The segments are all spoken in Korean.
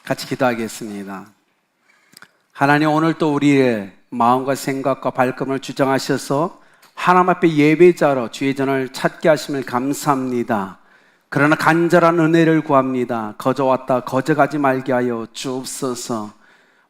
같이 기도하겠습니다. 하나님, 오늘 또 우리의 마음과 생각과 발걸음을 주장하셔서 하나님 앞에 예배자로 주의 전을 찾게 하심을 감사합니다. 그러나 간절한 은혜를 구합니다. 거저 왔다 거저 가지 말게 하여 주옵소서.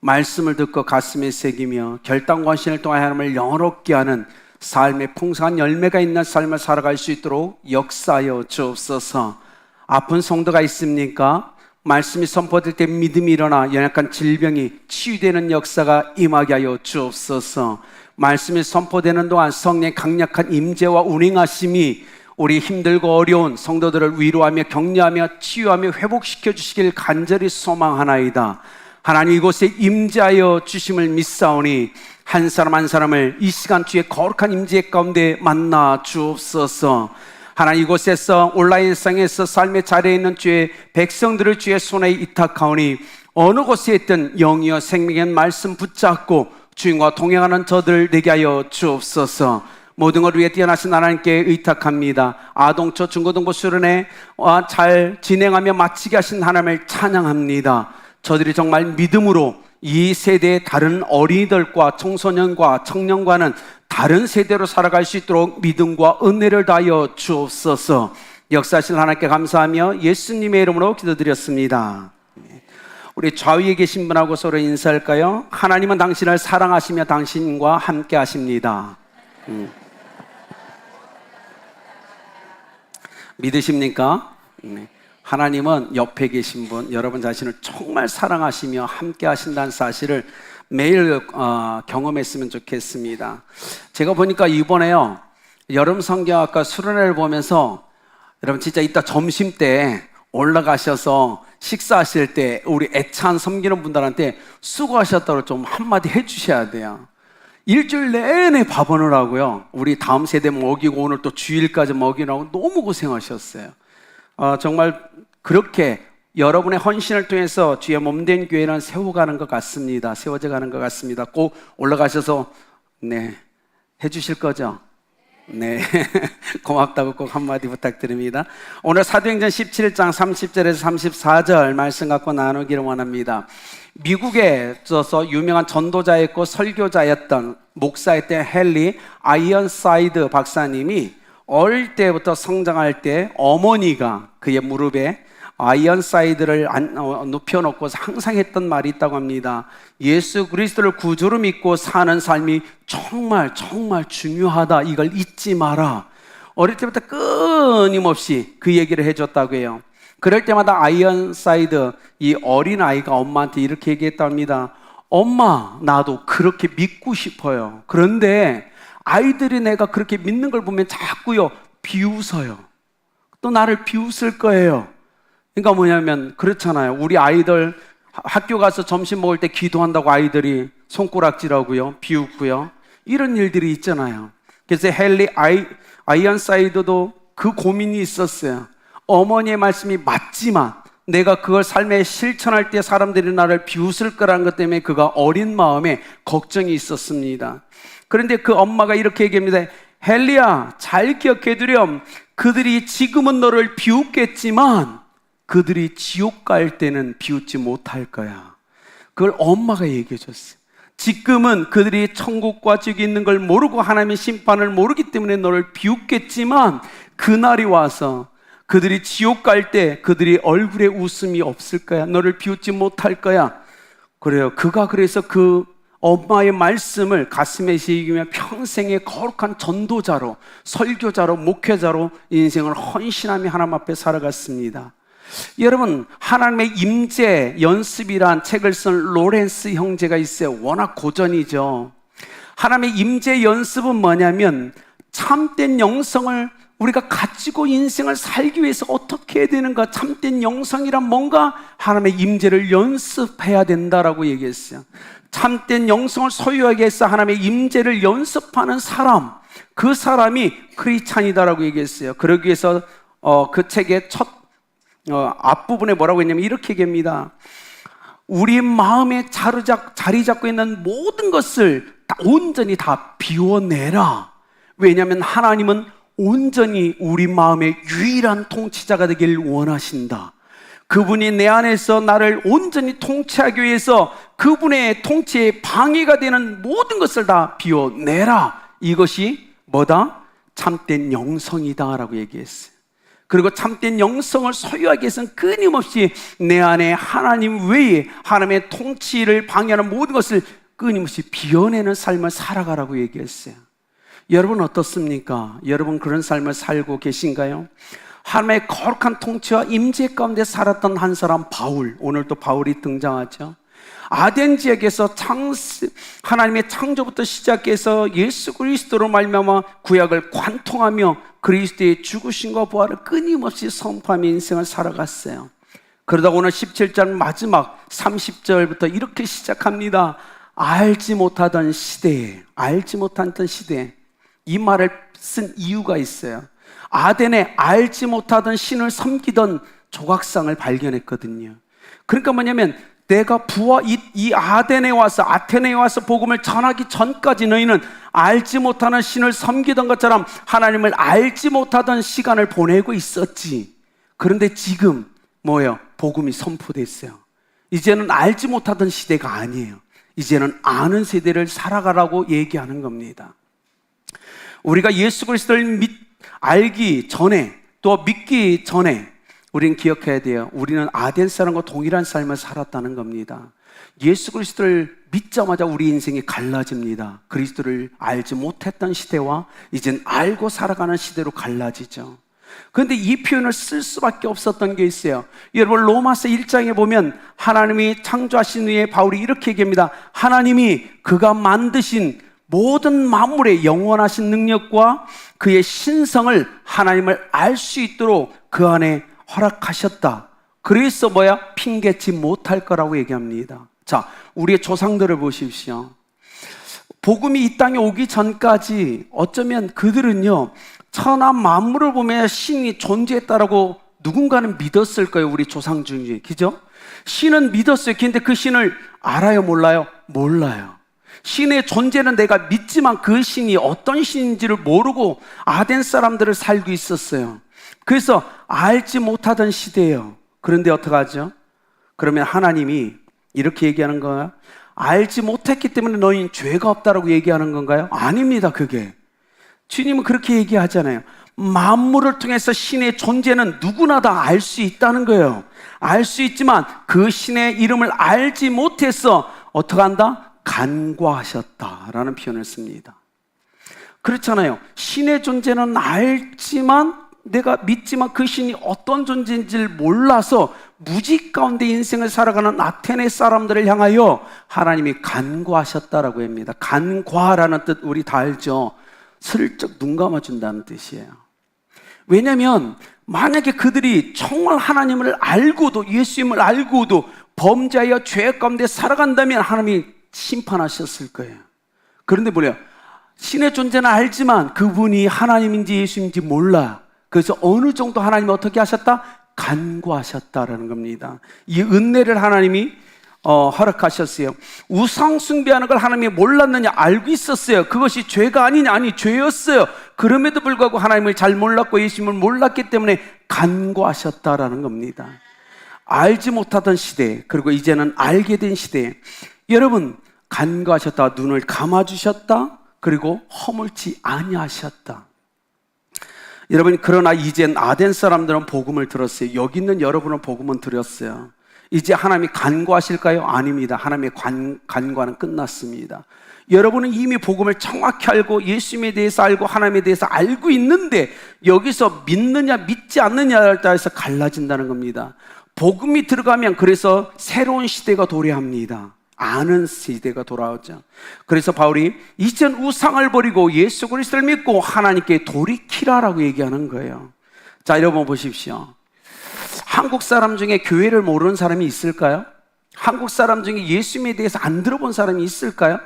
말씀을 듣고 가슴에 새기며 결단과 헌신을 통해 하나님을 영화롭게 하는 삶의 풍성한 열매가 있는 삶을 살아갈 수 있도록 역사하여 주옵소서. 아픈 성도가 있습니까? 말씀이 선포될 때 믿음이 일어나 연약한 질병이 치유되는 역사가 임하게 하여 주옵소서. 말씀이 선포되는 동안 성령의 강력한 임재와 운행하심이 우리 힘들고 어려운 성도들을 위로하며 격려하며 치유하며 회복시켜 주시길 간절히 소망하나이다. 하나님, 이곳에 임재하여 주심을 믿사오니 한 사람 한 사람을 이 시간 주의 거룩한 임재 가운데 만나 주옵소서. 하나님, 이곳에서 온라인상에서 삶의 자리에 있는 주의 백성들을 주의 손에 이탁하오니 어느 곳에 있든 영이여 생명의 말씀 붙잡고 주님과 동행하는 저들 되게 하여 주옵소서. 모든 걸 위해 뛰어나신 하나님께 의탁합니다. 아동초 중고등부 수련회 잘 진행하며 마치게 하신 하나님을 찬양합니다. 저들이 정말 믿음으로 이 세대의 다른 어린이들과 청소년과 청년과는 다른 세대로 살아갈 수 있도록 믿음과 은혜를 다하여 주옵소서. 역사하신 하나님께 감사하며 예수님의 이름으로 기도드렸습니다. 우리 좌위에 계신 분하고 서로 인사할까요? 하나님은 당신을 사랑하시며 당신과 함께 하십니다. 믿으십니까? 하나님은 옆에 계신 분, 여러분 자신을 정말 사랑하시며 함께 하신다는 사실을 매일 경험했으면 좋겠습니다. 제가 보니까 이번에요, 여름 성경학과 수련회를 보면서 여러분 진짜 이따 점심 때 올라가셔서 식사하실 때 우리 애찬 섬기는 분들한테 수고하셨다고 좀 한마디 해주셔야 돼요. 일주일 내내 밥 오느라고요, 우리 다음 세대 먹이고 오늘 또 주일까지 먹이라고 너무 고생하셨어요. 정말 그렇게 여러분의 헌신을 통해서 주의 몸된 교회는 세워가는 것 같습니다. 세워져 가는 것 같습니다. 꼭 올라가셔서 해주실 거죠? 네. 고맙다고 꼭 한마디 부탁드립니다. 오늘 사도행전 17장 30절에서 34절 말씀 갖고 나누기를 원합니다. 미국에서 유명한 전도자였고 설교자였던 목사였던 헨리 아이언사이드 박사님이 어릴 때부터 성장할 때 어머니가 그의 무릎에 아이언사이드를 눕혀놓고 항상 했던 말이 있다고 합니다. 예수 그리스도를 구주로 믿고 사는 삶이 정말 중요하다. 이걸 잊지 마라. 어릴 때부터 끊임없이 그 얘기를 해줬다고 해요. 그럴 때마다 아이언사이드, 이 어린아이가 엄마한테 이렇게 얘기했다고 합니다. 엄마, 나도 그렇게 믿고 싶어요. 그런데 아이들이 내가 그렇게 믿는 걸 보면 자꾸요 비웃어요. 또 나를 비웃을 거예요. 그러니까 뭐냐면 그렇잖아요. 우리 아이들 학교 가서 점심 먹을 때 기도한다고 아이들이 손가락질하고요, 비웃고요, 이런 일들이 있잖아요. 그래서 헨리 아이언사이드도 그 고민이 있었어요. 어머니의 말씀이 맞지만 내가 그걸 삶에 실천할 때 사람들이 나를 비웃을 거라는 것 때문에 그가 어린 마음에 걱정이 있었습니다. 그런데 그 엄마가 이렇게 얘기합니다. 헨리야, 잘 기억해두렴. 그들이 지금은 너를 비웃겠지만 그들이 지옥 갈 때는 비웃지 못할 거야. 그걸 엄마가 얘기해 줬어요. 지금은 그들이 천국과 지옥이 있는 걸 모르고 하나님의 심판을 모르기 때문에 너를 비웃겠지만 그날이 와서 그들이 지옥 갈 때 그들이 얼굴에 웃음이 없을 거야. 너를 비웃지 못할 거야. 그래요. 그가 그래서 그 엄마의 말씀을 가슴에 새기며 평생의 거룩한 전도자로, 설교자로, 목회자로 인생을 헌신하며 하나님 앞에 살아갔습니다. 여러분, 하나님의 임재 연습이란 책을 쓴 로렌스 형제가 있어요. 워낙 고전이죠. 하나님의 임재 연습은 뭐냐면 참된 영성을 우리가 가지고 인생을 살기 위해서 어떻게 해야 되는가, 참된 영성이란 뭔가 하나님의 임재를 연습해야 된다라고 얘기했어요. 참된 영성을 소유하기 위해서 하나님의 임재를 연습하는 사람, 그 사람이 크리스찬이다라고 얘기했어요. 그러기 위해서 그 책의 첫 앞부분에 뭐라고 했냐면 이렇게 얘기합니다. 우리 마음에 자리 잡고 있는 모든 것을 온전히 다 비워내라. 왜냐하면 하나님은 온전히 우리 마음의 유일한 통치자가 되길 원하신다. 그분이 내 안에서 나를 온전히 통치하기 위해서 그분의 통치에 방해가 되는 모든 것을 다 비워내라. 이것이 뭐다? 참된 영성이다 라고 얘기했어요. 그리고 참된 영성을 소유하기 위해서는 끊임없이 내 안에 하나님 외에 하나님의 통치를 방해하는 모든 것을 끊임없이 비워내는 삶을 살아가라고 얘기했어요. 여러분 어떻습니까? 여러분 그런 삶을 살고 계신가요? 하나님의 거룩한 통치와 임재 가운데 살았던 한 사람 바울, 오늘 또 바울이 등장하죠. 아덴 지역에서 하나님의 창조부터 시작해서 예수 그리스도로 말미암아 구약을 관통하며 그리스도의 죽으심과 부활을 끊임없이 선포하며 인생을 살아갔어요. 그러다 오늘 17장 마지막 30절부터 이렇게 시작합니다. 알지 못하던 시대에, 이 말을 쓴 이유가 있어요. 아덴에 알지 못하던 신을 섬기던 조각상을 발견했거든요. 그러니까 뭐냐면 내가 이 아테네에 와서 복음을 전하기 전까지 너희는 알지 못하는 신을 섬기던 것처럼 하나님을 알지 못하던 시간을 보내고 있었지. 그런데 지금 뭐예요? 복음이 선포됐어요. 이제는 알지 못하던 시대가 아니에요. 이제는 아는 세대를 살아가라고 얘기하는 겁니다. 우리가 예수 그리스도를 알기 전에 또 믿기 전에 우리는 기억해야 돼요. 우리는 아덴 사람과 동일한 삶을 살았다는 겁니다. 예수 그리스도를 믿자마자 우리 인생이 갈라집니다. 그리스도를 알지 못했던 시대와 이젠 알고 살아가는 시대로 갈라지죠. 그런데 이 표현을 쓸 수밖에 없었던 게 있어요. 여러분 로마서 1장에 보면 하나님이 창조하신 후에 바울이 이렇게 얘기합니다. 하나님이 그가 만드신 모든 만물의 영원하신 능력과 그의 신성을 하나님을 알 수 있도록 그 안에 허락하셨다. 그래서 핑계치 못할 거라고 얘기합니다. 자, 우리의 조상들을 보십시오. 복음이 이 땅에 오기 전까지 어쩌면 그들은요, 천하 만물을 보며 신이 존재했다라고 누군가는 믿었을 거예요. 우리 조상 중에, 그죠? 신은 믿었어요. 근데 그 신을 알아요, 몰라요? 몰라요. 신의 존재는 내가 믿지만 그 신이 어떤 신인지를 모르고 아덴 사람들을 살고 있었어요. 그래서 알지 못하던 시대예요. 그런데 어떡하죠? 그러면 하나님이 이렇게 얘기하는 거예요? 알지 못했기 때문에 너희는 죄가 없다라고 얘기하는 건가요? 아닙니다. 그게 주님은 그렇게 얘기하잖아요. 만물을 통해서 신의 존재는 누구나 다 알 수 있다는 거예요. 알 수 있지만 그 신의 이름을 알지 못해서 어떻게 한다? 간과하셨다라는 표현을 씁니다. 그렇잖아요. 신의 존재는 알지만 내가 믿지만 그 신이 어떤 존재인지를 몰라서 무지 가운데 인생을 살아가는 아테네 사람들을 향하여 하나님이 간과하셨다라고 합니다. 간과라는 뜻 우리 다 알죠. 슬쩍 눈 감아준다는 뜻이에요. 왜냐하면 만약에 그들이 정말 하나님을 알고도 예수님을 알고도 범죄하여 죄 가운데 살아간다면 하나님이 심판하셨을 거예요. 그런데 뭐래요? 신의 존재는 알지만 그분이 하나님인지 예수님인지 몰라. 그래서 어느 정도 하나님이 어떻게 하셨다? 간과하셨다라는 겁니다. 이 은혜를 하나님이 허락하셨어요. 우상 숭배하는 걸 하나님이 몰랐느냐? 알고 있었어요. 그것이 죄가 아니냐? 아니, 죄였어요. 그럼에도 불구하고 하나님을 잘 몰랐고 예수님을 몰랐기 때문에 간과하셨다라는 겁니다. 알지 못하던 시대, 그리고 이제는 알게 된 시대. 여러분, 간과하셨다, 눈을 감아주셨다, 그리고 허물지 아니하셨다. 여러분, 그러나 이젠 아덴 사람들은 복음을 들었어요. 여기 있는 여러분은 복음은 들었어요. 이제 하나님이 간과하실까요? 아닙니다. 하나님의 간과는 끝났습니다. 여러분은 이미 복음을 정확히 알고 예수님에 대해서 알고 하나님에 대해서 알고 있는데 여기서 믿느냐 믿지 않느냐에 따라서 갈라진다는 겁니다. 복음이 들어가면 그래서 새로운 시대가 도래합니다. 아는 시대가 돌아오죠. 그래서 바울이 이전 우상을 버리고 예수 그리스도를 믿고 하나님께 돌이키라라고 얘기하는 거예요. 자, 여러분 보십시오. 한국 사람 중에 교회를 모르는 사람이 있을까요? 한국 사람 중에 예수님에 대해서 안 들어본 사람이 있을까요?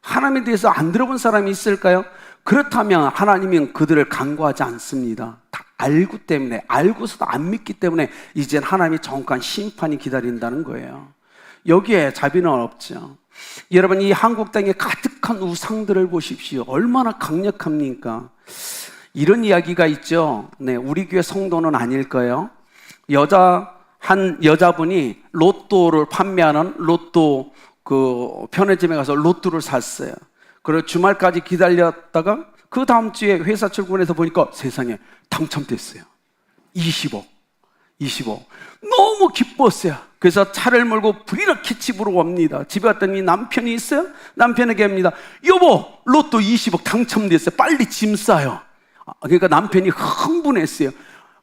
하나님에 대해서 안 들어본 사람이 있을까요? 그렇다면 하나님은 그들을 간과하지 않습니다. 다 알고 때문에, 알고서도 안 믿기 때문에 이젠 하나님의 정확한 심판이 기다린다는 거예요. 여기에 자비는 없죠. 여러분, 이 한국 땅에 가득한 우상들을 보십시오. 얼마나 강력합니까? 이런 이야기가 있죠. 네, 우리 교회 성도는 아닐 거예요. 여자 한 여자분이 로또를 판매하는 로또 그 편의점에 가서 로또를 샀어요. 그리고 주말까지 기다렸다가 그 다음 주에 회사 출근해서 보니까 세상에 당첨됐어요. 20억. 너무 기뻤어요. 그래서 차를 몰고 불이렇게 집으로 옵니다. 집에 왔더니 남편이 있어요. 남편에게 합니다. 여보, 로또 20억 당첨됐어요. 빨리 짐 싸요. 그러니까 남편이 흥분했어요.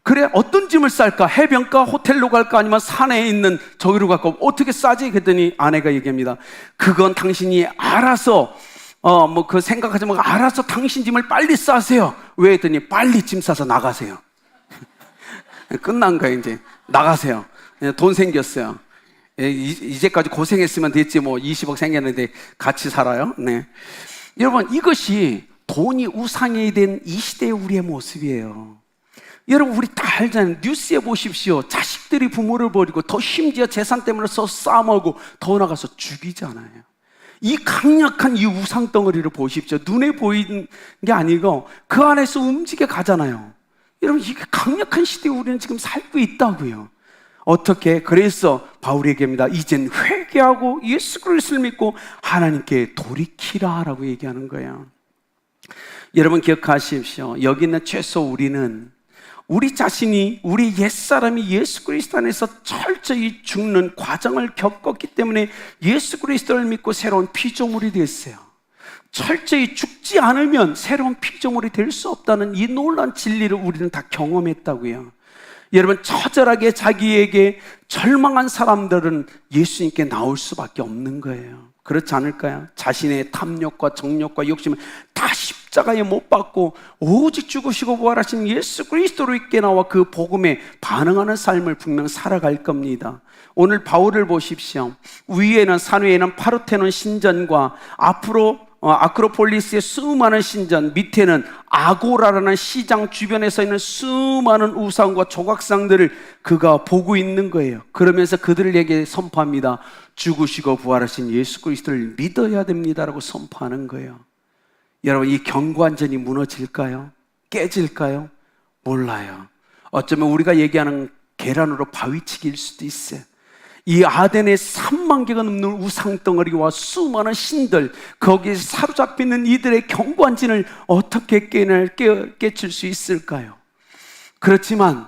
그래, 어떤 짐을 쌀까? 해변가, 호텔로 갈까? 아니면 산에 있는 저기로 갈까? 어떻게 싸지? 그랬더니 아내가 얘기합니다. 그건 당신이 알아서 그 생각하지 말고 알아서 당신 짐을 빨리 싸세요. 왜? 했더니 빨리 짐 싸서 나가세요. 끝난 거예요. 이제 나가세요. 돈 생겼어요. 이제까지 고생했으면 됐지 뭐 20억 생겼는데 같이 살아요. 네. 여러분, 이것이 돈이 우상이 된 이 시대의 우리의 모습이에요. 여러분, 우리 다 알잖아요. 뉴스에 보십시오. 자식들이 부모를 버리고 더 심지어 재산 때문에 싸움하고 더 나가서 죽이잖아요. 이 강력한 이 우상 덩어리를 보십시오. 눈에 보이는 게 아니고 그 안에서 움직여 가잖아요. 여러분, 이게 강력한 시대에 우리는 지금 살고 있다고요. 어떻게? 그래서 바울이 얘기합니다. 이젠 회개하고 예수 그리스도를 믿고 하나님께 돌이키라 라고 얘기하는 거예요. 여러분, 기억하십시오. 여기 있는 최소 우리는 우리 자신이, 우리 옛사람이 예수 그리스도 안에서 철저히 죽는 과정을 겪었기 때문에 예수 그리스도를 믿고 새로운 피조물이 됐어요. 철저히 죽지 않으면 새로운 피조물이 될 수 없다는 이 놀라운 진리를 우리는 다 경험했다고요. 여러분, 처절하게 자기에게 절망한 사람들은 예수님께 나올 수밖에 없는 거예요. 그렇지 않을까요? 자신의 탐욕과 정욕과 욕심을 다 십자가에 못 박고 오직 죽으시고 부활하신 예수 그리스도로 있게 나와 그 복음에 반응하는 삶을 분명 살아갈 겁니다. 오늘 바울을 보십시오. 위에는 산 위에는 파르테논 신전과 앞으로 아크로폴리스의 수많은 신전, 밑에는 아고라라는 시장 주변에 서 있는 수많은 우상과 조각상들을 그가 보고 있는 거예요. 그러면서 그들에게 선포합니다. 죽으시고 부활하신 예수 그리스도를 믿어야 됩니다라고 선포하는 거예요. 여러분, 이 경관전이 무너질까요? 깨질까요? 몰라요. 어쩌면 우리가 얘기하는 계란으로 바위치기일 수도 있어요. 이 아덴의 3만 개가 넘는 우상덩어리와 수많은 신들, 거기에 사로잡혀 있는 이들의 경관진을 어떻게 깨칠 수 있을까요? 그렇지만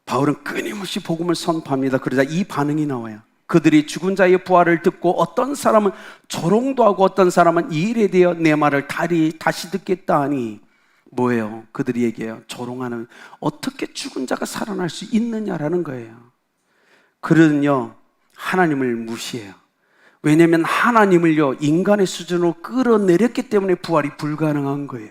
바울은 끊임없이 복음을 선포합니다. 그러자 이 반응이 나와요. 그들이 죽은 자의 부활을 듣고 어떤 사람은 조롱도 하고 어떤 사람은 이 일에 대해 내 말을 다시 듣겠다 하니 뭐예요? 그들이 얘기해요. 조롱하는, 어떻게 죽은 자가 살아날 수 있느냐라는 거예요. 그들은요, 하나님을 무시해요. 왜냐하면 하나님을요, 인간의 수준으로 끌어내렸기 때문에 부활이 불가능한 거예요.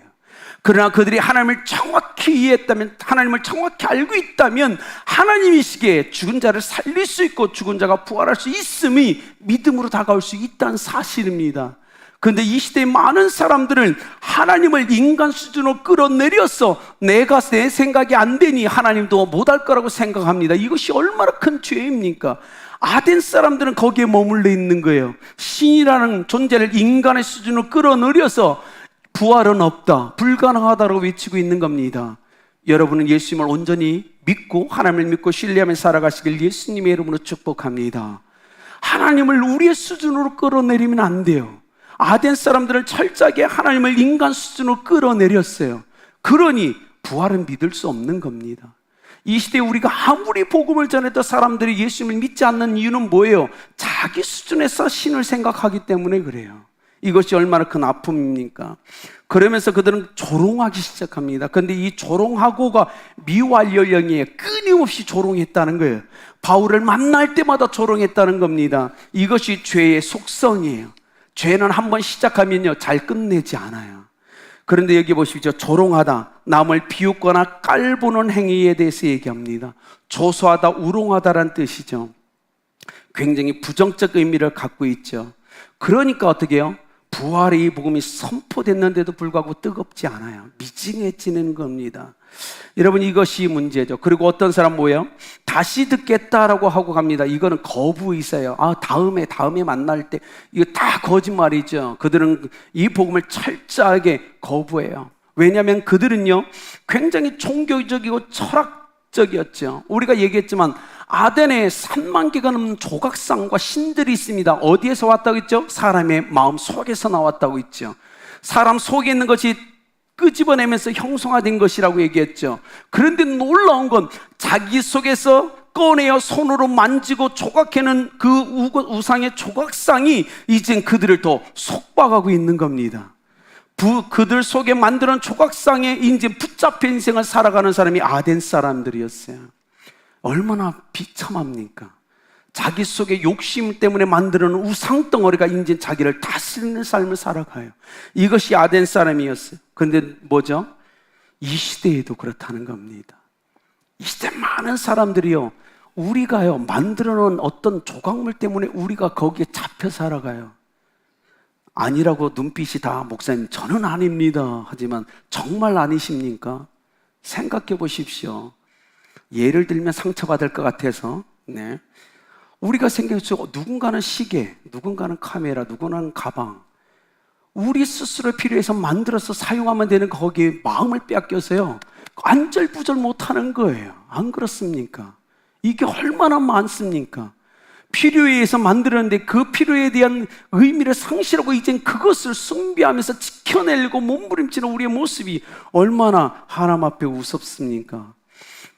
그러나 그들이 하나님을 정확히 이해했다면, 하나님을 정확히 알고 있다면 하나님이시기에 죽은 자를 살릴 수 있고 죽은 자가 부활할 수 있음이 믿음으로 다가올 수 있다는 사실입니다. 그런데 이 시대의 많은 사람들은 하나님을 인간 수준으로 끌어내려서 내가 내 생각이 안 되니 하나님도 못할 거라고 생각합니다. 이것이 얼마나 큰 죄입니까? 아덴 사람들은 거기에 머물러 있는 거예요. 신이라는 존재를 인간의 수준으로 끌어내려서 부활은 없다, 불가능하다고 외치고 있는 겁니다. 여러분은 예수님을 온전히 믿고 하나님을 믿고 신뢰하며 살아가시길 예수님의 이름으로 축복합니다. 하나님을 우리의 수준으로 끌어내리면 안 돼요. 아덴 사람들은 철저하게 하나님을 인간 수준으로 끌어내렸어요. 그러니 부활은 믿을 수 없는 겁니다. 이 시대에 우리가 아무리 복음을 전해도 사람들이 예수님을 믿지 않는 이유는 뭐예요? 자기 수준에서 신을 생각하기 때문에 그래요. 이것이 얼마나 큰 아픔입니까? 그러면서 그들은 조롱하기 시작합니다. 그런데 이 조롱하고가 미완료형이에요. 끊임없이 조롱했다는 거예요. 바울을 만날 때마다 조롱했다는 겁니다. 이것이 죄의 속성이에요. 죄는 한번 시작하면요, 잘 끝내지 않아요. 그런데 여기 보십시오. 조롱하다, 남을 비웃거나 깔보는 행위에 대해서 얘기합니다. 조소하다, 우롱하다라는 뜻이죠. 굉장히 부정적 의미를 갖고 있죠. 그러니까 어떻게 해요? 부활의 이 복음이 선포됐는데도 불구하고 뜨겁지 않아요. 미징해지는 겁니다. 여러분, 이것이 문제죠. 그리고 어떤 사람 뭐예요? 다시 듣겠다라고 하고 갑니다. 이거는 거부의사예요. 다음에 만날 때. 이거 다 거짓말이죠. 그들은 이 복음을 철저하게 거부해요. 왜냐하면 그들은요, 굉장히 종교적이고 철학적이었죠. 우리가 얘기했지만 아덴에 3만 개가 넘는 조각상과 신들이 있습니다. 어디에서 왔다고 했죠? 사람의 마음 속에서 나왔다고 했죠. 사람 속에 있는 것이 끄집어내면서 형성화된 것이라고 얘기했죠. 그런데 놀라운 건 자기 속에서 꺼내어 손으로 만지고 조각해는 그 우상의 조각상이 이젠 그들을 더 속박하고 있는 겁니다. 그들 속에 만드는 조각상에 이제 붙잡혀 인생을 살아가는 사람이 아덴 사람들이었어요. 얼마나 비참합니까? 자기 속에 욕심 때문에 만드는 우상덩어리가 이제 자기를 다스리는 삶을 살아가요. 이것이 아덴 사람이었어요. 그런데 뭐죠? 이 시대에도 그렇다는 겁니다. 이 시대 많은 사람들이요, 우리가요 만들어 놓은 어떤 조각물 때문에 우리가 거기에 잡혀 살아가요. 아니라고 눈빛이 다 목사님 저는 아닙니다 하지만 정말 아니십니까? 생각해 보십시오. 예를 들면 상처받을 것 같아서 우리가 생각해서 누군가는 시계, 누군가는 카메라, 누군가는 가방, 우리 스스로 필요해서 만들어서 사용하면 되는 거기에 마음을 빼앗겨서요 안절부절 못하는 거예요. 안 그렇습니까? 이게 얼마나 많습니까? 필요에 의해서 만들었는데 그 필요에 대한 의미를 상실하고 이젠 그것을 숭배하면서 지켜내려고 몸부림치는 우리의 모습이 얼마나 하나님 앞에 우습습니까?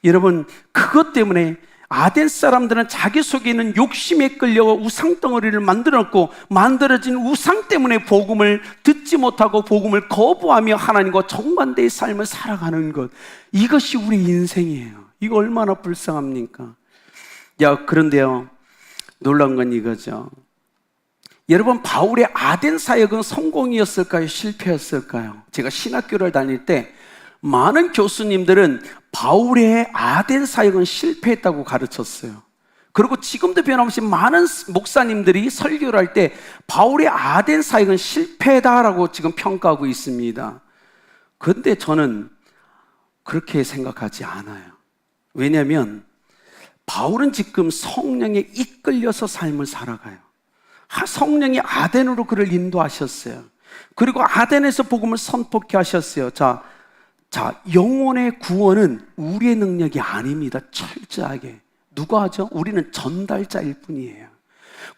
여러분, 그것 때문에 아덴 사람들은 자기 속에 있는 욕심에 끌려 우상덩어리를 만들었고, 만들어진 우상 때문에 복음을 듣지 못하고 복음을 거부하며 하나님과 정반대의 삶을 살아가는 것, 이것이 우리 인생이에요. 이거 얼마나 불쌍합니까? 그런데요, 놀라운 건 이거죠. 여러분, 바울의 아덴 사역은 성공이었을까요? 실패였을까요? 제가 신학교를 다닐 때 많은 교수님들은 바울의 아덴 사역은 실패했다고 가르쳤어요. 그리고 지금도 변함없이 많은 목사님들이 설교를 할 때 바울의 아덴 사역은 실패다라고 지금 평가하고 있습니다. 그런데 저는 그렇게 생각하지 않아요. 왜냐하면 바울은 지금 성령에 이끌려서 삶을 살아가요. 성령이 아덴으로 그를 인도하셨어요. 그리고 아덴에서 복음을 선포케 하셨어요. 자, 영혼의 구원은 우리의 능력이 아닙니다. 철저하게 누가 하죠? 우리는 전달자일 뿐이에요.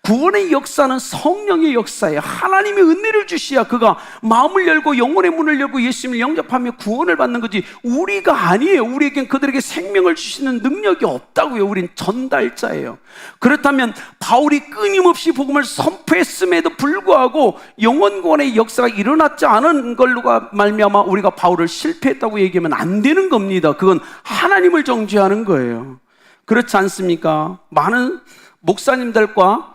구원의 역사는 성령의 역사예요. 하나님의 은혜를 주시야 그가 마음을 열고 영혼의 문을 열고 예수님을 영접하며 구원을 받는 거지, 우리가 아니에요. 우리에겐 그들에게 생명을 주시는 능력이 없다고요. 우린 전달자예요. 그렇다면 바울이 끊임없이 복음을 선포했음에도 불구하고 영혼 구원의 역사가 일어났지 않은 걸로가 말미암아 우리가 바울을 실패했다고 얘기하면 안 되는 겁니다. 그건 하나님을 정죄하는 거예요. 그렇지 않습니까? 많은 목사님들과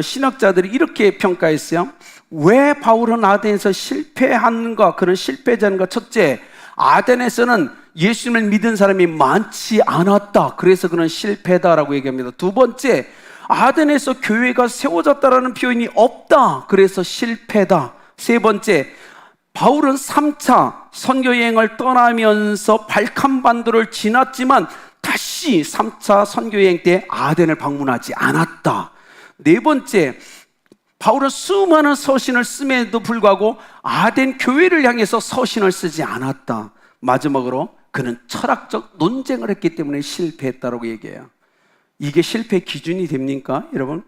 신학자들이 이렇게 평가했어요. 왜 바울은 아덴에서 실패하는가? 그런 실패자인가? 첫째, 아덴에서는 예수님을 믿은 사람이 많지 않았다. 그래서 그는 실패다라고 얘기합니다. 두 번째, 아덴에서 교회가 세워졌다라는 표현이 없다. 그래서 실패다. 세 번째, 바울은 3차 선교여행을 떠나면서 발칸반도를 지났지만 다시 3차 선교여행 때 아덴을 방문하지 않았다. 네 번째, 바울은 수많은 서신을 씀에도 불구하고 아덴 교회를 향해서 서신을 쓰지 않았다. 마지막으로 그는 철학적 논쟁을 했기 때문에 실패했다고 얘기해요. 이게 실패 기준이 됩니까? 여러분,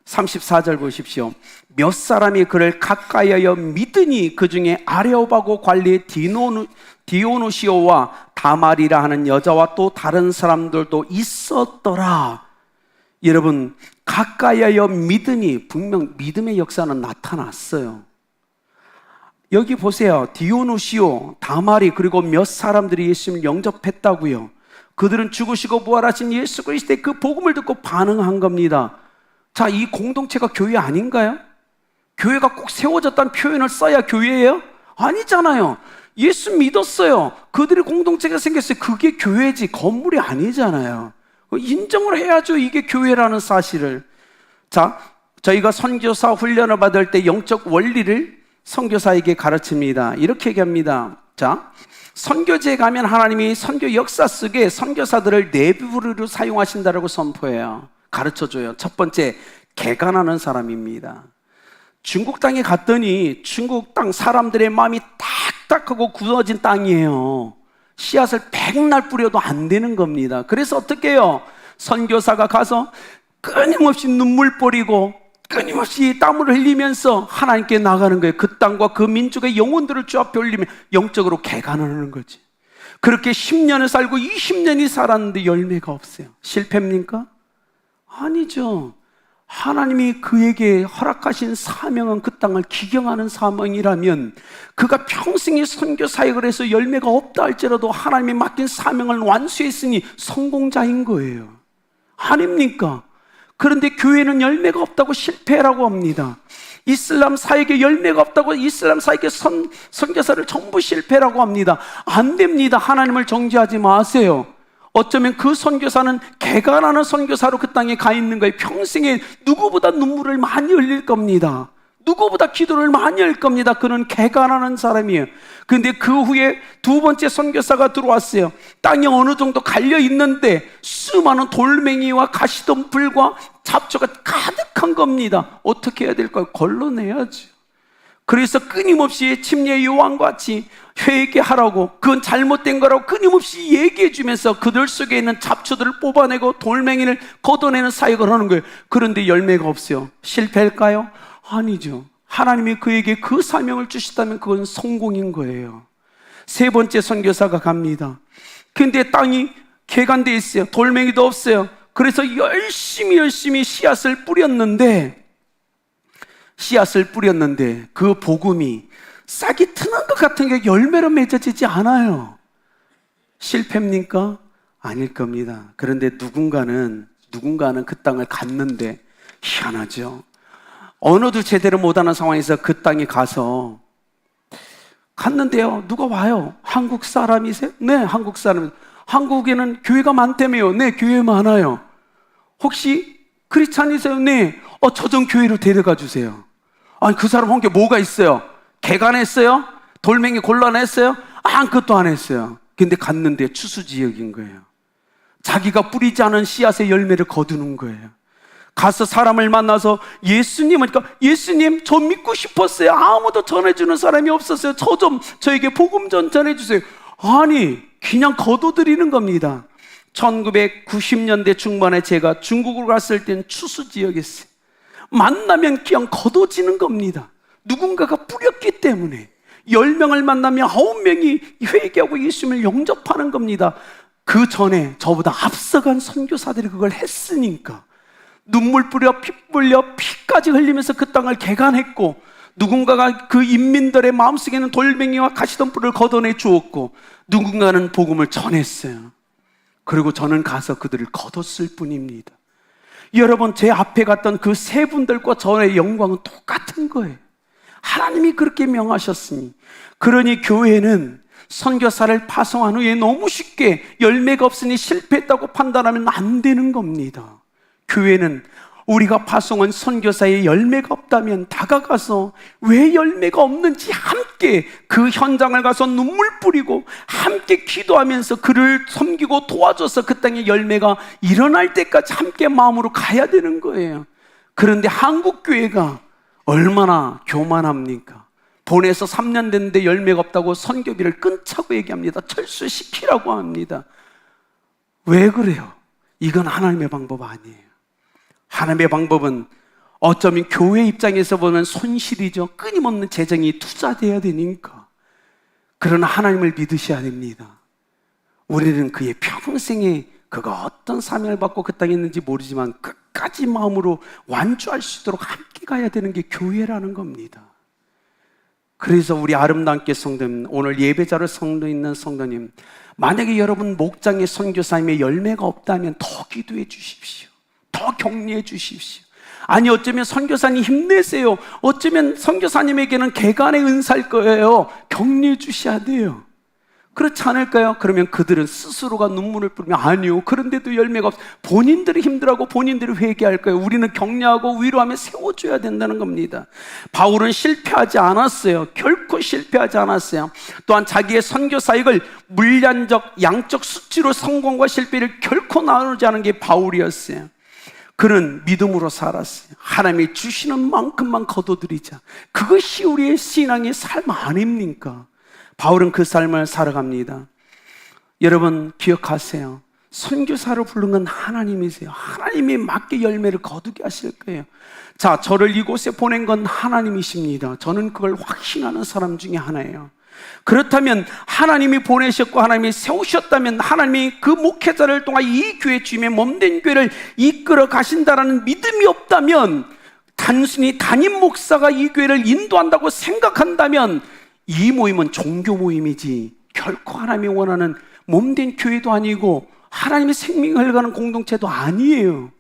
34절 보십시오. 몇 사람이 그를 가까이하여 믿으니 그 중에 아레오바고 관리의 디오누시오와 다말이라 하는 여자와 또 다른 사람들도 있었더라. 여러분, 가까이하여 믿으니 분명 믿음의 역사는 나타났어요. 여기 보세요. 디오누시오, 다말이, 그리고 몇 사람들이 예수님을 영접했다고요. 그들은 죽으시고 부활하신 예수 그리스도의 그 복음을 듣고 반응한 겁니다. 자, 이 공동체가 교회 아닌가요? 교회가 꼭 세워졌다는 표현을 써야 교회예요? 아니잖아요. 예수 믿었어요. 그들의 공동체가 생겼어요. 그게 교회지 건물이 아니잖아요. 인정을 해야죠. 이게 교회라는 사실을. 자, 저희가 선교사 훈련을 받을 때 영적 원리를 선교사에게 가르칩니다. 이렇게 얘기합니다. 자, 선교지에 가면 하나님이 선교 역사 속에 선교사들을 네 부류로 사용하신다라고 선포해요. 가르쳐줘요. 첫 번째, 개간하는 사람입니다. 중국 땅에 갔더니 중국 땅 사람들의 마음이 딱딱하고 굳어진 땅이에요. 씨앗을 백날 뿌려도 안 되는 겁니다. 그래서 어떻게 해요? 선교사가 가서 끊임없이 눈물 뿌리고 끊임없이 땀을 흘리면서 하나님께 나가는 거예요. 그 땅과 그 민족의 영혼들을 주 앞에 올리며 영적으로 개간하는 거지. 그렇게 10년을 살고 20년이 살았는데 열매가 없어요. 실패입니까? 아니죠. 하나님이 그에게 허락하신 사명은 그 땅을 기경하는 사명이라면 그가 평생의 선교 사역을 해서 열매가 없다 할지라도 하나님이 맡긴 사명을 완수했으니 성공자인 거예요. 아닙니까? 그런데 교회는 열매가 없다고 실패라고 합니다. 이슬람 사역에 열매가 없다고 이슬람 사역의 선교사를 전부 실패라고 합니다. 안 됩니다. 하나님을 정죄하지 마세요. 어쩌면 그 선교사는 개간하는 선교사로 그 땅에 가 있는 거예요. 평생에 누구보다 눈물을 많이 흘릴 겁니다. 누구보다 기도를 많이 할 겁니다. 그는 개간하는 사람이에요. 그런데 그 후에 두 번째 선교사가 들어왔어요. 땅이 어느 정도 갈려 있는데 수많은 돌멩이와 가시덤불과 잡초가 가득한 겁니다. 어떻게 해야 될까요? 걸러내야죠. 그래서 끊임없이 침례 요한과 같이 회개하라고, 그건 잘못된 거라고 끊임없이 얘기해 주면서 그들 속에 있는 잡초들을 뽑아내고 돌멩이를 걷어내는 사역을 하는 거예요. 그런데 열매가 없어요. 실패일까요? 아니죠. 하나님이 그에게 그 사명을 주시다면 그건 성공인 거예요. 세 번째 선교사가 갑니다. 근데 땅이 개간되어 있어요. 돌멩이도 없어요. 그래서 열심히 씨앗을 뿌렸는데 그 복음이 싹이 트는 것 같은 게 열매로 맺어지지 않아요. 실패입니까? 아닐 겁니다. 그런데 누군가는 그 땅을 갔는데 희한하죠. 언어도 제대로 못하는 상황에서 그 땅에 가서 갔는데요, 누가 와요? 한국 사람이세요? 네, 한국 사람. 한국에는 교회가 많다며요. 네, 교회 많아요. 혹시 크리스찬이세요? 네. 저 좀 교회로 데려가 주세요. 아니, 그 사람 한 게 뭐가 있어요? 개간했어요? 돌멩이 곤란했어요? 아무것도 안 했어요. 근데 갔는데 추수지역인 거예요. 자기가 뿌리지 않은 씨앗의 열매를 거두는 거예요. 가서 사람을 만나서 예수님이니까, 예수님 저 믿고 싶었어요. 아무도 전해주는 사람이 없었어요. 저에게 복음 좀 전해주세요. 아니, 그냥 거둬들이는 겁니다. 1990년대 중반에 제가 중국으로 갔을 때는 추수지역이었어요. 만나면 그냥 거둬지는 겁니다. 누군가가 뿌렸기 때문에 10명을 만나면 9명이 회개하고 예수님을 영접하는 겁니다. 그 전에 저보다 앞서간 선교사들이 그걸 했으니까 눈물 뿌려 피 뿌려 피까지 흘리면서 그 땅을 개간했고, 누군가가 그 인민들의 마음속에 있는 돌멩이와 가시덤불을 걷어내 주었고, 누군가는 복음을 전했어요. 그리고 저는 가서 그들을 거뒀을 뿐입니다. 여러분, 제 앞에 갔던 그 세 분들과 저의 영광은 똑같은 거예요. 하나님이 그렇게 명하셨으니. 그러니 교회는 선교사를 파송한 후에 너무 쉽게 열매가 없으니 실패했다고 판단하면 안 되는 겁니다. 교회는 우리가 파송한 선교사의 열매가 없다면 다가가서 왜 열매가 없는지 함께 그 현장을 가서 눈물 뿌리고 함께 기도하면서 그를 섬기고 도와줘서 그 땅에 열매가 일어날 때까지 함께 마음으로 가야 되는 거예요. 그런데 한국 교회가 얼마나 교만합니까? 보내서 3년 됐는데 열매가 없다고 선교비를 끊자고 얘기합니다. 철수시키라고 합니다. 왜 그래요? 이건 하나님의 방법 아니에요. 하나님의 방법은 어쩌면 교회 입장에서 보면 손실이죠. 끊임없는 재정이 투자돼야 되니까. 그러나 하나님을 믿으셔야 됩니다. 우리는 그의 평생에 그가 어떤 사명을 받고 그 땅에 있는지 모르지만 끝까지 마음으로 완주할 수 있도록 함께 가야 되는 게 교회라는 겁니다. 그래서 우리 아름다운 께 성도님, 오늘 예배자로 성도 있는 성도님, 만약에 여러분 목장의 선교사님의 열매가 없다면 더 기도해 주십시오. 더 격려해 주십시오. 아니, 어쩌면 선교사님 힘내세요. 어쩌면 선교사님에게는 개간의 은사일 거예요. 격려해 주셔야 돼요. 그렇지 않을까요? 그러면 그들은 스스로가 눈물을 뿌리며 아니요, 그런데도 열매가 없어. 본인들이 힘들어하고 본인들이 회개할 거예요. 우리는 격려하고 위로하며 세워줘야 된다는 겁니다. 바울은 실패하지 않았어요. 결코 실패하지 않았어요. 또한 자기의 선교 사역을 물량적, 양적 수치로 성공과 실패를 결코 나누지 않은 게 바울이었어요. 그는 믿음으로 살았어요. 하나님이 주시는 만큼만 거둬들이자. 그것이 우리의 신앙의 삶 아닙니까? 바울은 그 삶을 살아갑니다. 여러분 기억하세요. 선교사로 부른 건 하나님이세요. 하나님이 맞게 열매를 거두게 하실 거예요. 자, 저를 이곳에 보낸 건 하나님이십니다. 저는 그걸 확신하는 사람 중에 하나예요. 그렇다면 하나님이 보내셨고 하나님이 세우셨다면 하나님이 그 목회자를 통해 이 교회 주임의 몸된 교회를 이끌어 가신다라는 믿음이 없다면, 단순히 담임 목사가 이 교회를 인도한다고 생각한다면 이 모임은 종교 모임이지 결코 하나님이 원하는 몸된 교회도 아니고 하나님의 생명을 가는 공동체도 아니에요.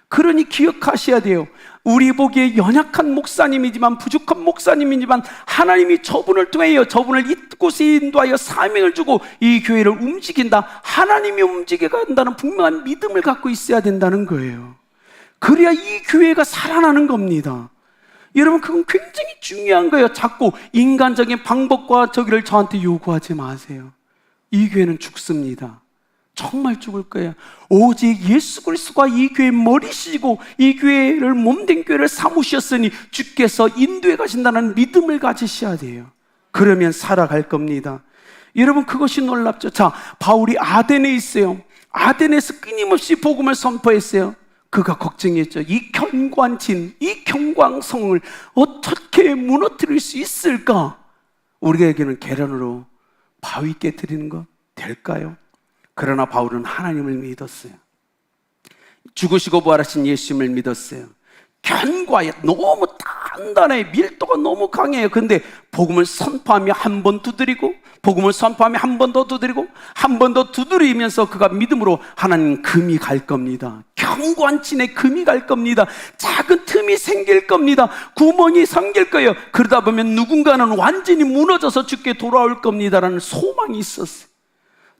그러니 기억하셔야 돼요. 우리 보기에 연약한 목사님이지만, 부족한 목사님이지만 하나님이 저분을 통하여, 저분을 이곳에 인도하여 사명을 주고 이 교회를 움직인다, 하나님이 움직여 간다는 분명한 믿음을 갖고 있어야 된다는 거예요. 그래야 이 교회가 살아나는 겁니다. 여러분, 그건 굉장히 중요한 거예요. 자꾸 인간적인 방법과 저기를 저한테 요구하지 마세요. 이 교회는 죽습니다. 정말 죽을 거예요. 오직 예수 그리스도가 이 교회의 머리시고 이 교회를 몸된 교회를 삼으셨으니 주께서 인도해 가신다는 믿음을 가지셔야 돼요. 그러면 살아갈 겁니다. 여러분, 그것이 놀랍죠. 자, 바울이 아덴에 있어요. 아덴에서 끊임없이 복음을 선포했어요. 그가 걱정했죠. 이 견고한 진, 이 경광성을 어떻게 무너뜨릴 수 있을까? 우리에게는 계란으로 바위 깨뜨리는 거 될까요? 그러나 바울은 하나님을 믿었어요. 죽으시고 부활하신 예수님을 믿었어요. 견고해, 너무 단단해, 밀도가 너무 강해요. 근데 복음을 선포하며 한 번 두드리고, 복음을 선포하며 한 번 더 두드리고, 한 번 더 두드리면서 그가 믿음으로 하나님 금이 갈 겁니다. 견고한 진에 금이 갈 겁니다. 작은 틈이 생길 겁니다. 구멍이 생길 거예요. 그러다 보면 누군가는 완전히 무너져서 죽게 돌아올 겁니다라는 소망이 있었어요.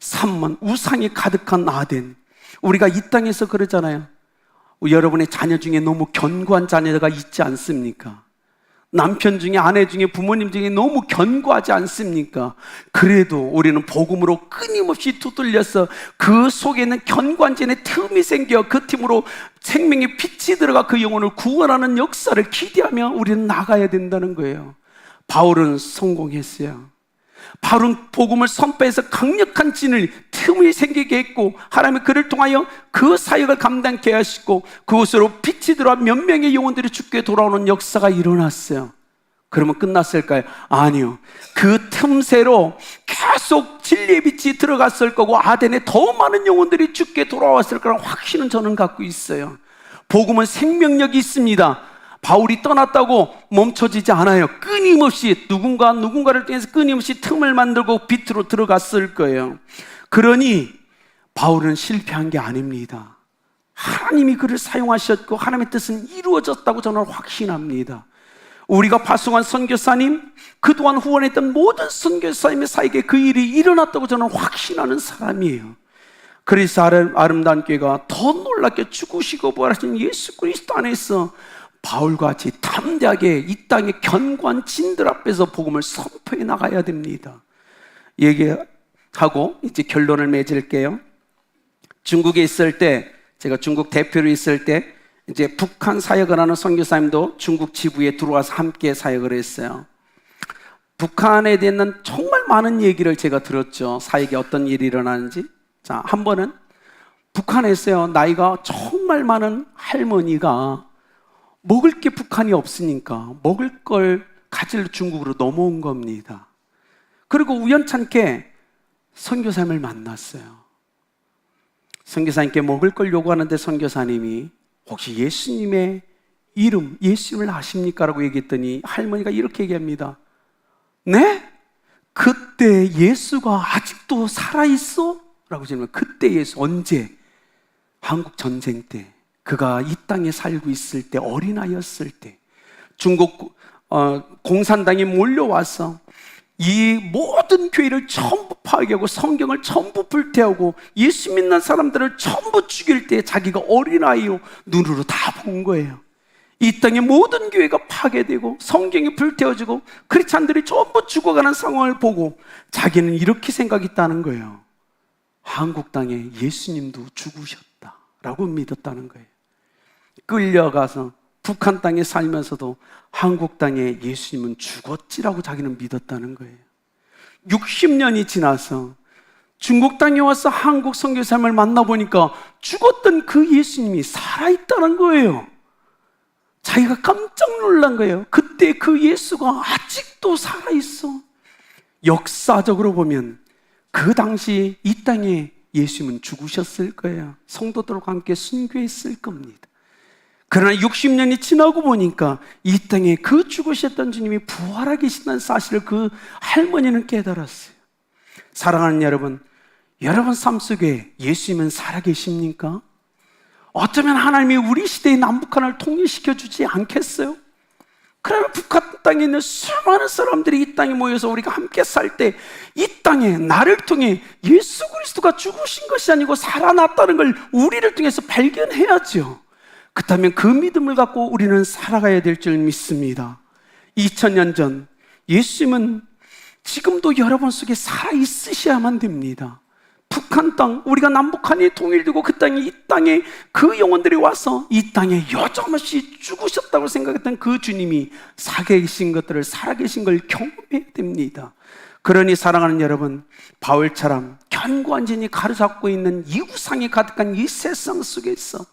3만 우상이 가득한 아덴. 우리가 이 땅에서 그러잖아요. 여러분의 자녀 중에 너무 견고한 자녀가 있지 않습니까? 남편 중에, 아내 중에, 부모님 중에 너무 견고하지 않습니까? 그래도 우리는 복음으로 끊임없이 두들려서 그 속에는 견고한 진의 틈이 생겨 그 틈으로 생명의 빛이 들어가 그 영혼을 구원하는 역사를 기대하며 우리는 나가야 된다는 거예요. 바울은 성공했어요. 바울은 복음을 선포해서 강력한 진을, 틈을 생기게 했고, 하나님이 그를 통하여 그 사역을 감당케 하시고 그곳으로 빛이 들어와 몇 명의 영혼들이 죽게 돌아오는 역사가 일어났어요. 그러면 끝났을까요? 아니요. 그 틈새로 계속 진리의 빛이 들어갔을 거고 아덴에 더 많은 영혼들이 죽게 돌아왔을 거라는 확신은 저는 갖고 있어요. 복음은 생명력이 있습니다. 바울이 떠났다고 멈춰지지 않아요. 끊임없이 누군가를 통해서 끊임없이 틈을 만들고 빛으로 들어갔을 거예요. 그러니 바울은 실패한 게 아닙니다. 하나님이 그를 사용하셨고 하나님의 뜻은 이루어졌다고 저는 확신합니다. 우리가 파송한 선교사님, 그동안 후원했던 모든 선교사님의 사역에 그 일이 일어났다고 저는 확신하는 사람이에요. 그래서 아름다운 교회가 더 놀랍게 죽으시고 부활하신 예수 그리스도 안에서 바울과 같이 담대하게 이 땅의 견고한 진들 앞에서 복음을 선포해 나가야 됩니다. 얘기하고 이제 결론을 맺을게요. 중국에 있을 때, 제가 중국 대표로 있을 때 이제 북한 사역을 하는 선교사님도 중국 지부에 들어와서 함께 사역을 했어요. 북한에 대한 정말 많은 얘기를 제가 들었죠. 사역에 어떤 일이 일어나는지. 자, 한 번은 북한에서요, 나이가 정말 많은 할머니가 먹을 게 북한이 없으니까 먹을 걸 가지러 중국으로 넘어온 겁니다. 그리고 우연찮게 선교사님을 만났어요. 선교사님께 먹을 걸 요구하는데 선교사님이 혹시 예수님의 이름, 예수님을 아십니까? 라고 얘기했더니 할머니가 이렇게 얘기합니다. 네? 그때 예수가 아직도 살아있어? 라고 질문해요. 그때 예수, 언제? 한국 전쟁 때, 그가 이 땅에 살고 있을 때, 어린아이였을 때 중국 공산당이 몰려와서 이 모든 교회를 전부 파괴하고 성경을 전부 불태우고 예수 믿는 사람들을 전부 죽일 때 자기가 어린아이요 눈으로 다 본 거예요. 이 땅의 모든 교회가 파괴되고 성경이 불태워지고 크리스찬들이 전부 죽어가는 상황을 보고 자기는 이렇게 생각했다는 거예요. 한국 땅에 예수님도 죽으셨다라고 믿었다는 거예요. 끌려가서 북한 땅에 살면서도 한국 땅에 예수님은 죽었지라고 자기는 믿었다는 거예요. 60년이 지나서 중국 땅에 와서 한국 선교사님을 만나보니까 죽었던 그 예수님이 살아있다는 거예요. 자기가 깜짝 놀란 거예요. 그때 그 예수가 아직도 살아있어. 역사적으로 보면 그 당시 이 땅에 예수님은 죽으셨을 거예요. 성도들과 함께 순교했을 겁니다. 그러나 60년이 지나고 보니까 이 땅에 그 죽으셨던 주님이 부활하게 계신다는 사실을 그 할머니는 깨달았어요. 사랑하는 여러분, 여러분 삶 속에 예수님은 살아계십니까? 어쩌면 하나님이 우리 시대의 남북한을 통일시켜 주지 않겠어요? 그러면 북한 땅에 있는 수많은 사람들이 이 땅에 모여서 우리가 함께 살 때 이 땅에 나를 통해 예수 그리스도가 죽으신 것이 아니고 살아났다는 걸 우리를 통해서 발견해야죠. 그렇다면 그 믿음을 갖고 우리는 살아가야 될 줄 믿습니다. 2000년 전 예수님은 지금도 여러분 속에 살아있으셔야만 됩니다. 북한 땅, 우리가 남북한이 통일되고 그 땅에 이 땅에 그 영혼들이 와서 이 땅에 여정없이 죽으셨다고 생각했던 그 주님이 살아계신 것들을 살아계신 걸 경험해야 됩니다. 그러니 사랑하는 여러분, 바울처럼 견고한 진이 가로잡고 있는 이 우상이 가득한 이 세상 속에서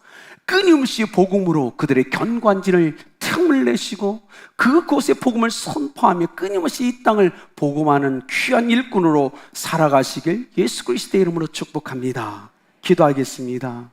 끊임없이 복음으로 그들의 견고한 진을 틈을 내시고 그곳에 복음을 선포하며 끊임없이 이 땅을 복음하는 귀한 일꾼으로 살아가시길 예수 그리스도의 이름으로 축복합니다. 기도하겠습니다.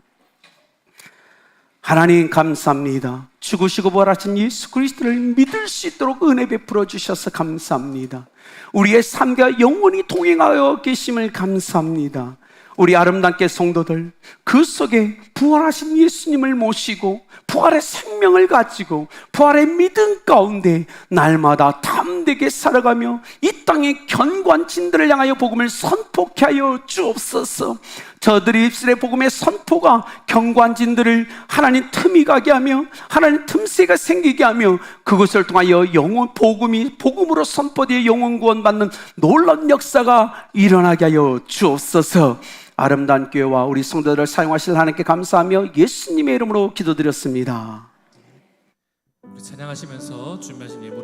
하나님 감사합니다. 죽으시고 부활하신 예수 그리스도를 믿을 수 있도록 은혜 베풀어 주셔서 감사합니다. 우리의 삶과 영원히 동행하여 계심을 감사합니다. 우리 아름답게 성도들 그 속에 부활하신 예수님을 모시고 부활의 생명을 가지고 부활의 믿음 가운데 날마다 담대게 살아가며 이 땅의 견고한 진들을 향하여 복음을 선포케 하여 주옵소서. 저들의 입술의 복음의 선포가 견고한 진들을 하나님 틈이 가게 하며 하나님 틈새가 생기게 하며 그것을 통하여 영혼 복음이 복음으로 선포되어 영혼 구원받는 놀라운 역사가 일어나게 하여 주옵소서. 아름다운 교회와 우리 성도들을 사용하실 하나님께 감사하며 예수님의 이름으로 기도드렸습니다. 우리 찬양하시면서 준비하신 예물